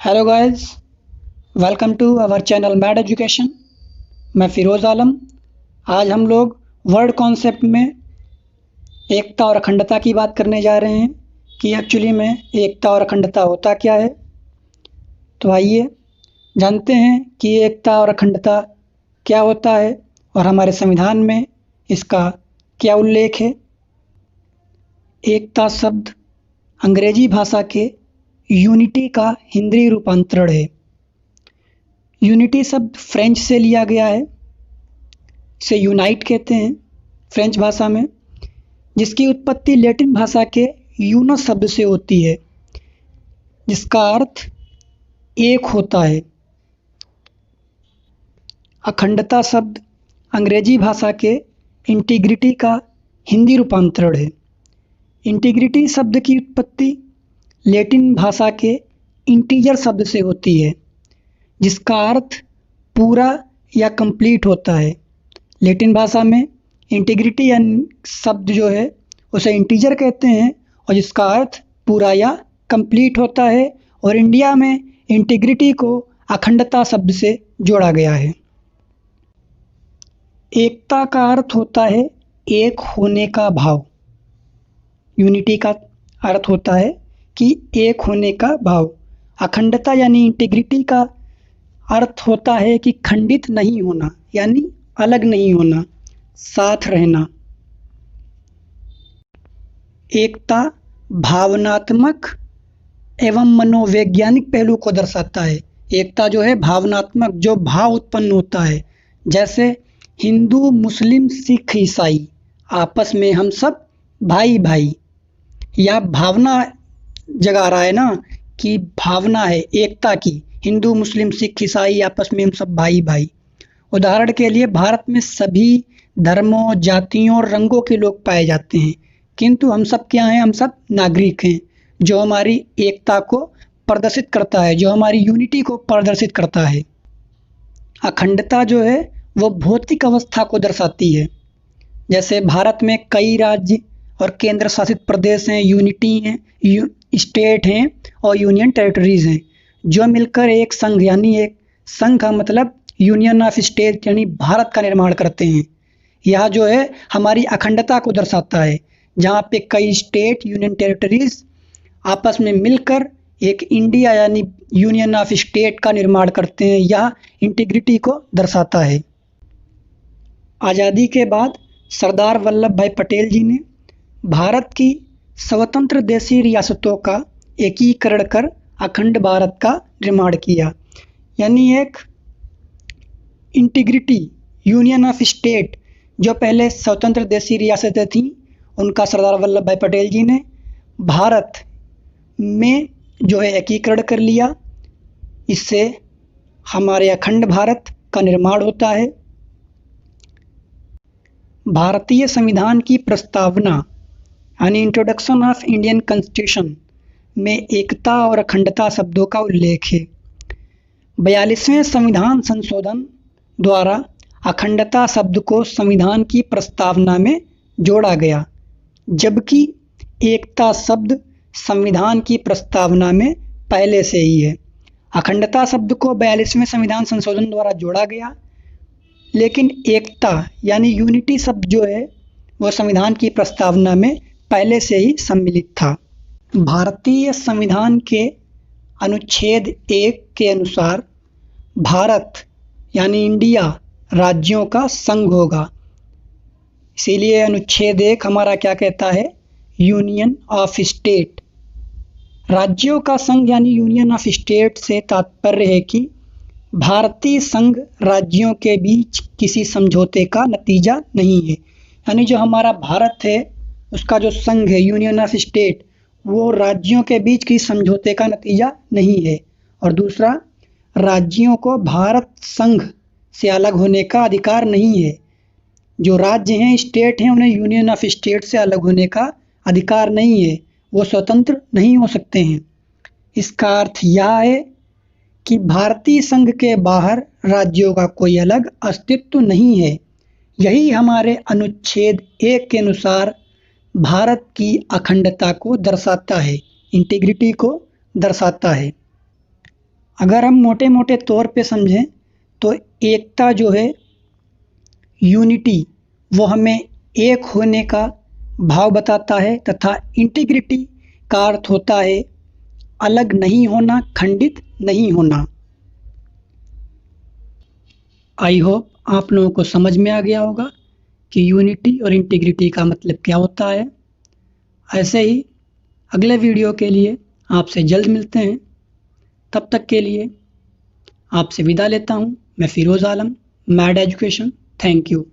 Hello guys, welcome to our channel mad education. मैं फ़िरोज़ आलम। आज हम लोग वर्ड कॉन्सेप्ट में एकता और अखंडता की बात करने जा रहे हैं कि एक्चुअली में एकता और अखंडता होता क्या है। तो आइए जानते हैं कि एकता और अखंडता क्या होता है और हमारे संविधान में इसका क्या उल्लेख है। एकता शब्द अंग्रेजी भाषा के यूनिटी का हिंदी रूपांतरण है। यूनिटी शब्द फ्रेंच से लिया गया है, इसे यूनाइट कहते हैं फ्रेंच भाषा में, जिसकी उत्पत्ति लैटिन भाषा के यूनस शब्द से होती है, जिसका अर्थ एक होता है। अखंडता शब्द अंग्रेजी भाषा के इंटीग्रिटी का हिंदी रूपांतरण है। इंटीग्रिटी शब्द की उत्पत्ति लैटिन भाषा के इंटीजर शब्द से होती है, जिसका अर्थ पूरा या कंप्लीट होता है। लैटिन भाषा में इंटीग्रिटी शब्द जो है उसे इंटीजर कहते हैं और जिसका अर्थ पूरा या कंप्लीट होता है। और इंडिया में इंटीग्रिटी को अखंडता शब्द से जोड़ा गया है। एकता का अर्थ होता है एक होने का भाव। यूनिटी का अर्थ होता है कि एक होने का भाव। अखंडता यानी इंटीग्रिटी का अर्थ होता है कि खंडित नहीं होना, यानी अलग नहीं होना, साथ रहना। एकता भावनात्मक एवं मनोवैज्ञानिक पहलू को दर्शाता है। एकता जो है भावनात्मक, जो भाव उत्पन्न होता है, जैसे हिंदू मुस्लिम सिख ईसाई आपस में हम सब भाई भाई, या भावना जगा रहा है ना कि भावना है एकता की, हिंदू मुस्लिम सिख ईसाई आपस में हम सब भाई भाई। उदाहरण के लिए भारत में सभी धर्मों जातियों और रंगों के लोग पाए जाते हैं, किंतु हम सब क्या हैं? हम सब नागरिक हैं, जो हमारी एकता को प्रदर्शित करता है, जो हमारी यूनिटी को प्रदर्शित करता है। अखंडता जो है वो भौतिक अवस्था को दर्शाती है। जैसे भारत में कई राज्य और केंद्र शासित प्रदेश हैं, यूनिटी हैं, स्टेट हैं और यूनियन टेरिटरीज हैं, जो मिलकर एक संघ, यानी एक संघ का मतलब यूनियन ऑफ स्टेट यानी भारत का निर्माण करते हैं। यह जो है हमारी अखंडता को दर्शाता है, जहाँ पे कई स्टेट यूनियन टेरिटरीज आपस में मिलकर एक इंडिया यानी यूनियन ऑफ स्टेट का निर्माण करते हैं। यह इंटीग्रिटी को दर्शाता है। आज़ादी के बाद सरदार वल्लभ भाई पटेल जी ने भारत की स्वतंत्र देशी रियासतों का एकीकरण कर अखंड भारत का निर्माण किया, यानी एक इंटीग्रिटी यूनियन ऑफ स्टेट। जो पहले स्वतंत्र देशी रियासतें थीं, उनका सरदार वल्लभ भाई पटेल जी ने भारत में जो है एकीकरण कर लिया। इससे हमारे अखंड भारत का निर्माण होता है। भारतीय संविधान की प्रस्तावना यानी इंट्रोडक्शन ऑफ इंडियन कॉन्स्टिट्यूशन में एकता और अखंडता शब्दों का उल्लेख है। 42वें संविधान संशोधन द्वारा अखंडता शब्द को संविधान की प्रस्तावना में जोड़ा गया, जबकि एकता शब्द संविधान की प्रस्तावना में पहले से ही है। अखंडता शब्द को 42वें संविधान संशोधन द्वारा जोड़ा गया, लेकिन एकता यानी यूनिटी शब्द जो है वो संविधान की प्रस्तावना में पहले से ही सम्मिलित था। भारतीय संविधान के अनुच्छेद 1 के अनुसार भारत यानी इंडिया राज्यों का संघ होगा। इसीलिए अनुच्छेद 1 हमारा क्या कहता है? Union of state. राज्यों का संघ यानी यूनियन ऑफ स्टेट से तात्पर्य है कि भारतीय संघ राज्यों के बीच किसी समझौते का नतीजा नहीं है। यानी जो हमारा भारत है उसका जो संघ है यूनियन ऑफ स्टेट, वो राज्यों के बीच किसी समझौते का नतीजा नहीं है। और दूसरा, राज्यों को भारत संघ से अलग होने का अधिकार नहीं है। जो राज्य हैं, स्टेट हैं, उन्हें यूनियन ऑफ स्टेट से अलग होने का अधिकार नहीं है, वो स्वतंत्र नहीं हो सकते हैं। इसका अर्थ यह है कि भारतीय संघ के बाहर राज्यों का कोई अलग अस्तित्व नहीं है। यही हमारे अनुच्छेद 1 के अनुसार भारत की अखंडता को दर्शाता है, इंटीग्रिटी को दर्शाता है। अगर हम मोटे मोटे तौर पे समझें तो एकता जो है, यूनिटी, वो हमें एक होने का भाव बताता है, तथा इंटीग्रिटी का अर्थ होता है अलग नहीं होना, खंडित नहीं होना। आई होप आप लोगों को समझ में आ गया होगा कि यूनिटी और इंटीग्रिटी का मतलब क्या होता है। ऐसे ही अगले वीडियो के लिए आपसे जल्द मिलते हैं। तब तक के लिए आपसे विदा लेता हूँ। मैं फिरोज़ आलम, मैड एजुकेशन। Thank you.